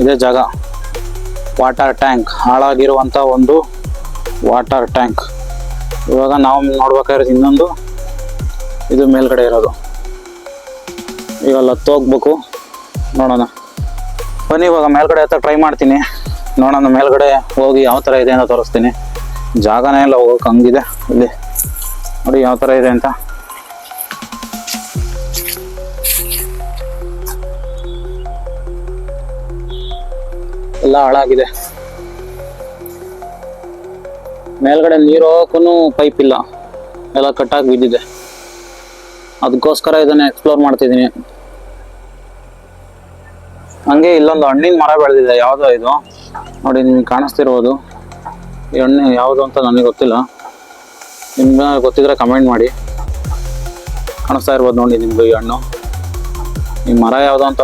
ಇದೇ ಜಾಗ. Water tank, ಹಾಳಾಗಿರುವಂಥ ಒಂದು ವಾಟರ್ ಟ್ಯಾಂಕ್. ಇವಾಗ ನಾವು ನೋಡ್ಬೇಕಾಗಿರೋದು ಇನ್ನೊಂದು, ಇದು ಮೇಲ್ಗಡೆ ಇರೋದು. ಈಗ ಹೋಗ್ಬೇಕು, ನೋಡೋಣ ಬನ್ನಿ. ಇವಾಗ ಮೇಲ್ಗಡೆ ಹತ್ರ ಟ್ರೈ ಮಾಡ್ತೀನಿ, ನೋಡೋಣ ಮೇಲ್ಗಡೆ ಹೋಗಿ ಯಾವ ಥರ ಇದೆ ಅಂತ ತೋರಿಸ್ತೀನಿ. ಜಾಗನೇ ಎಲ್ಲ ಹೋಗೋಕೆ ಹಂಗಿದೆ. ಇಲ್ಲಿ ನೋಡಿ ಯಾವ ಥರ ಇದೆ ಅಂತ. ಎಲ್ಲ ಹಾಳಾಗಿದೆ. ಮೇಲ್ಗಡೆ ನೀರು ಹೋಗೋಕ್ಕೂ ಪೈಪ್ ಇಲ್ಲ, ಎಲ್ಲ ಕಟ್ಟಾಗಿ ಬಿದ್ದಿದೆ. ಅದಕ್ಕೋಸ್ಕರ ಇದನ್ನ ಎಕ್ಸ್ಪ್ಲೋರ್ ಮಾಡ್ತಿದ್ದೀನಿ. ಹಂಗೆ ಇಲ್ಲೊಂದು ಹಣ್ಣಿನ ಮರ ಬೆಳೆದಿದೆ. ಯಾವುದೋ ಇದು ನೋಡಿ, ನಿಮ್ಗೆ ಕಾಣಿಸ್ತಿರ್ಬೋದು. ಈ ಹಣ್ಣು ಯಾವುದು ಅಂತ ನನಗೆ ಗೊತ್ತಿಲ್ಲ, ನಿಮ್ಗೆ ಗೊತ್ತಿದ್ರೆ ಕಮೆಂಟ್ ಮಾಡಿ. ಕಾಣಿಸ್ತಾ ಇರ್ಬೋದು ನೋಡಿ ನಿಮ್ಗೆ ಈ ಹಣ್ಣು. ಈ ಮರ ಯಾವುದು ಅಂತ